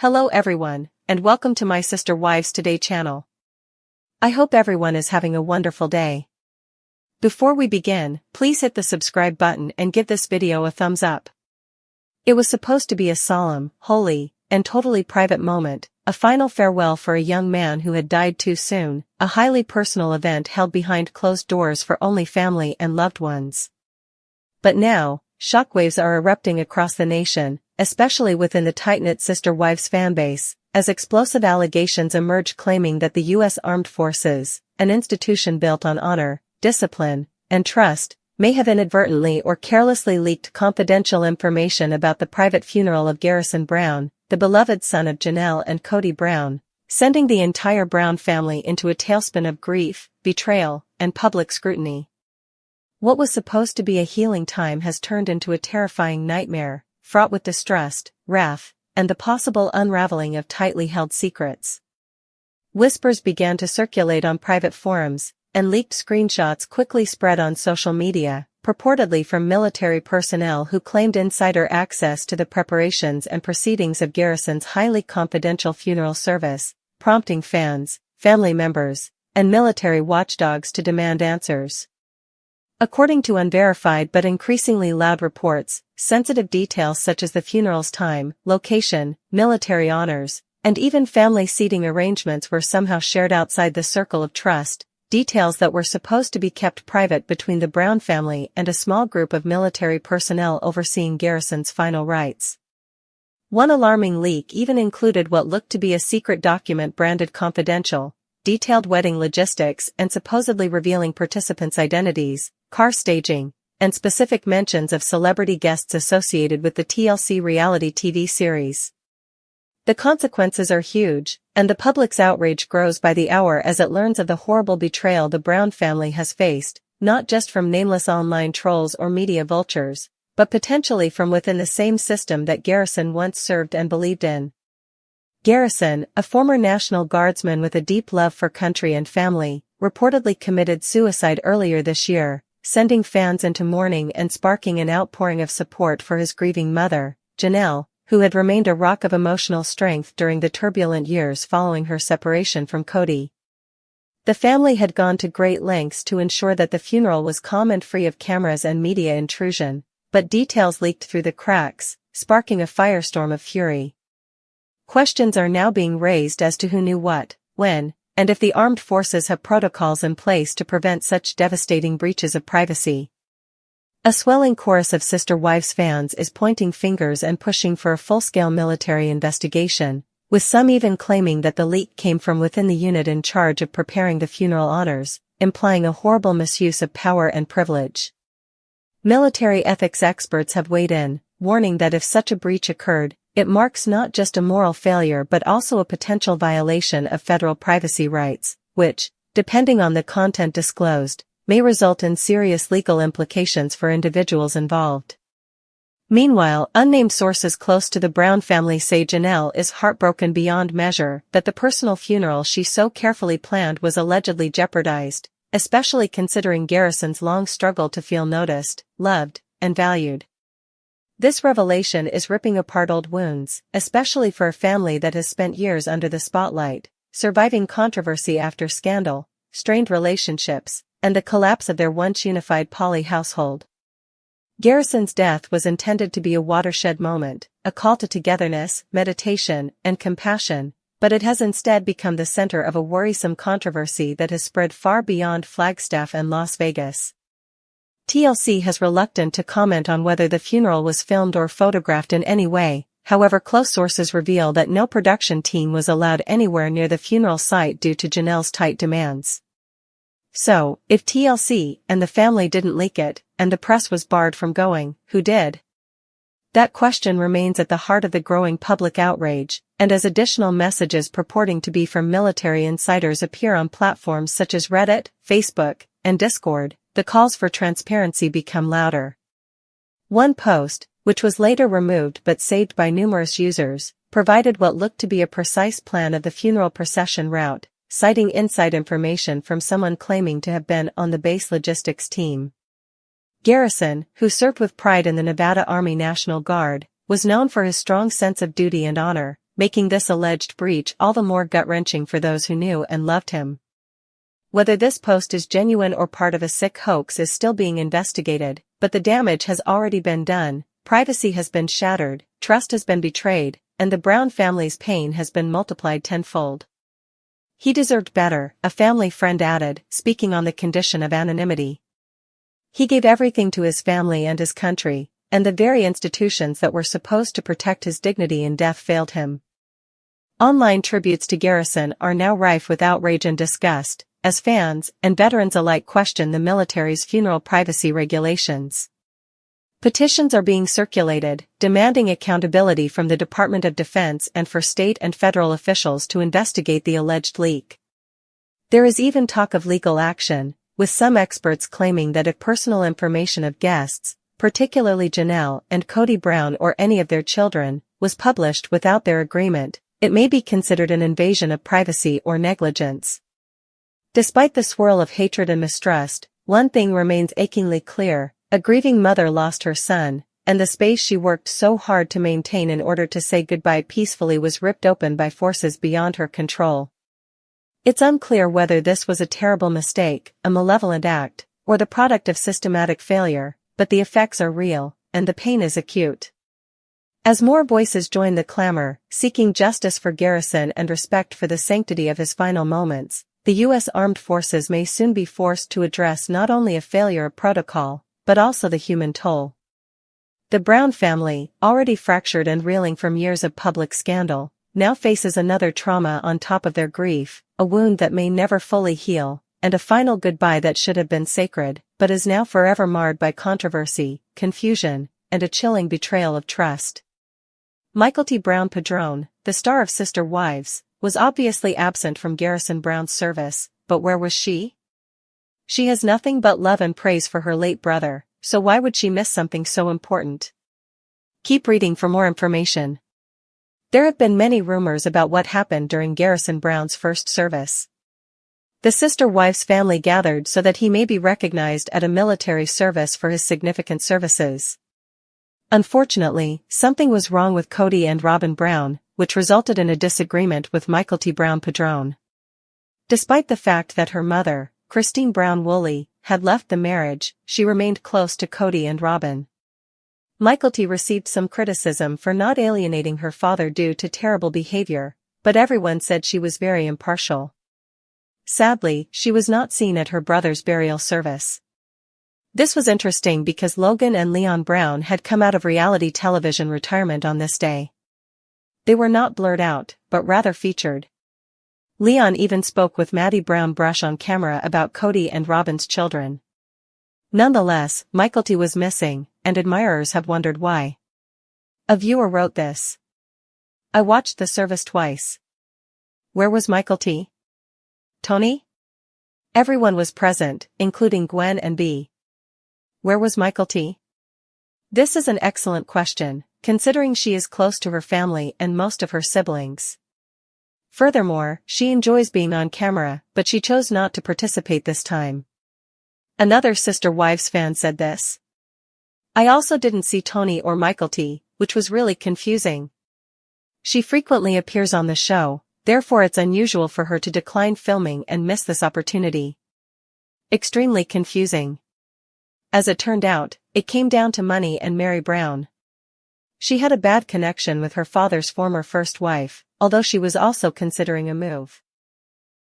Hello everyone, and welcome to my Sister Wives Today channel. I hope everyone is having a wonderful day. Before we begin, please hit the subscribe button and give this video a thumbs up. It was supposed to be a solemn, holy, and totally private moment, a final farewell for a young man who had died too soon, a highly personal event held behind closed doors for only family and loved ones. But now, shockwaves are erupting across the nation, especially within the tight-knit Sister Wives fanbase, as explosive allegations emerge claiming that the U.S. Armed Forces, an institution built on honor, discipline, and trust, may have inadvertently or carelessly leaked confidential information about the private funeral of Garrison Brown, the beloved son of Janelle and Kody Brown, sending the entire Brown family into a tailspin of grief, betrayal, and public scrutiny. What was supposed to be a healing time has turned into a terrifying nightmare, fraught with distrust, wrath, and the possible unraveling of tightly held secrets. Whispers began to circulate on private forums, and leaked screenshots quickly spread on social media, purportedly from military personnel who claimed insider access to the preparations and proceedings of Garrison's highly confidential funeral service, prompting fans, family members, and military watchdogs to demand answers. According to unverified but increasingly loud reports, sensitive details such as the funeral's time, location, military honors, and even family seating arrangements were somehow shared outside the circle of trust, details that were supposed to be kept private between the Brown family and a small group of military personnel overseeing Garrison's final rites. One alarming leak even included what looked to be a secret document branded confidential, detailed wedding logistics and supposedly revealing participants' identities, car staging, and specific mentions of celebrity guests associated with the TLC reality TV series. The consequences are huge, and the public's outrage grows by the hour as it learns of the horrible betrayal the Brown family has faced, not just from nameless online trolls or media vultures, but potentially from within the same system that Garrison once served and believed in. Garrison, a former National Guardsman with a deep love for country and family, reportedly committed suicide earlier this year, sending fans into mourning and sparking an outpouring of support for his grieving mother, Janelle, who had remained a rock of emotional strength during the turbulent years following her separation from Kody. The family had gone to great lengths to ensure that the funeral was calm and free of cameras and media intrusion, but details leaked through the cracks, sparking a firestorm of fury. Questions are now being raised as to who knew what, when, and if the armed forces have protocols in place to prevent such devastating breaches of privacy. A swelling chorus of Sister Wives fans is pointing fingers and pushing for a full-scale military investigation, with some even claiming that the leak came from within the unit in charge of preparing the funeral honors, implying a horrible misuse of power and privilege. Military ethics experts have weighed in, warning that if such a breach occurred, it marks not just a moral failure but also a potential violation of federal privacy rights, which, depending on the content disclosed, may result in serious legal implications for individuals involved. Meanwhile, unnamed sources close to the Brown family say Janelle is heartbroken beyond measure that the personal funeral she so carefully planned was allegedly jeopardized, especially considering Garrison's long struggle to feel noticed, loved, and valued. This revelation is ripping apart old wounds, especially for a family that has spent years under the spotlight, surviving controversy after scandal, strained relationships, and the collapse of their once unified poly household. Garrison's death was intended to be a watershed moment, a call to togetherness, meditation, and compassion, but it has instead become the center of a worrisome controversy that has spread far beyond Flagstaff and Las Vegas. TLC has reluctant to comment on whether the funeral was filmed or photographed in any way, however close sources reveal that no production team was allowed anywhere near the funeral site due to Janelle's tight demands. So, if TLC and the family didn't leak it, and the press was barred from going, who did? That question remains at the heart of the growing public outrage, and as additional messages purporting to be from military insiders appear on platforms such as Reddit, Facebook, and Discord, the calls for transparency become louder. One post, which was later removed but saved by numerous users, provided what looked to be a precise plan of the funeral procession route, citing inside information from someone claiming to have been on the base logistics team. Garrison, who served with pride in the Nevada Army National Guard, was known for his strong sense of duty and honor, making this alleged breach all the more gut-wrenching for those who knew and loved him. Whether this post is genuine or part of a sick hoax is still being investigated, but the damage has already been done, privacy has been shattered, trust has been betrayed, and the Brown family's pain has been multiplied tenfold. He deserved better, a family friend added, speaking on the condition of anonymity. He gave everything to his family and his country, and the very institutions that were supposed to protect his dignity in death failed him. Online tributes to Garrison are now rife with outrage and disgust, as fans and veterans alike question the military's funeral privacy regulations. Petitions are being circulated, demanding accountability from the Department of Defense and for state and federal officials to investigate the alleged leak. There is even talk of legal action, with some experts claiming that if personal information of guests, particularly Janelle and Kody Brown or any of their children, was published without their agreement, it may be considered an invasion of privacy or negligence. Despite the swirl of hatred and mistrust, one thing remains achingly clear: a grieving mother lost her son, and the space she worked so hard to maintain in order to say goodbye peacefully was ripped open by forces beyond her control. It's unclear whether this was a terrible mistake, a malevolent act, or the product of systematic failure, but the effects are real, and the pain is acute. As more voices join the clamor, seeking justice for Garrison and respect for the sanctity of his final moments, the U.S. Armed Forces may soon be forced to address not only a failure of protocol, but also the human toll. The Brown family, already fractured and reeling from years of public scandal, now faces another trauma on top of their grief, a wound that may never fully heal, and a final goodbye that should have been sacred, but is now forever marred by controversy, confusion, and a chilling betrayal of trust. Michael T. Brown Padron, the star of Sister Wives, was obviously absent from Garrison Brown's service, but where was she? She has nothing but love and praise for her late brother, so why would she miss something so important? Keep reading for more information. There have been many rumors about what happened during Garrison Brown's first service. The Sister Wives family gathered so that he may be recognized at a military service for his significant services. Unfortunately, something was wrong with Kody and Robin Brown, which resulted in a disagreement with Michael T. Brown Padron. Despite the fact that her mother, Christine Brown Woolley, had left the marriage, she remained close to Kody and Robin. Michael T. received some criticism for not alienating her father due to terrible behavior, but everyone said she was very impartial. Sadly, she was not seen at her brother's burial service. This was interesting because Logan and Leon Brown had come out of reality television retirement on this day. They were not blurred out, but rather featured. Leon even spoke with Maddie Brown Brush on camera about Kody and Robin's children. Nonetheless, Michael T. was missing, and admirers have wondered why. A viewer wrote this: "I watched the service twice. Where was Michael T? Tony? Everyone was present, including Gwen and B. Where was Michael T?" This is an excellent question, considering she is close to her family and most of her siblings. Furthermore, she enjoys being on camera, but she chose not to participate this time. Another Sister Wives fan said this: "I also didn't see Tony or Michael T, which was really confusing. She frequently appears on the show, therefore it's unusual for her to decline filming and miss this opportunity. Extremely confusing. As it turned out, it came down to money and Mary Brown. She had a bad connection with her father's former first wife, although she was also considering a move.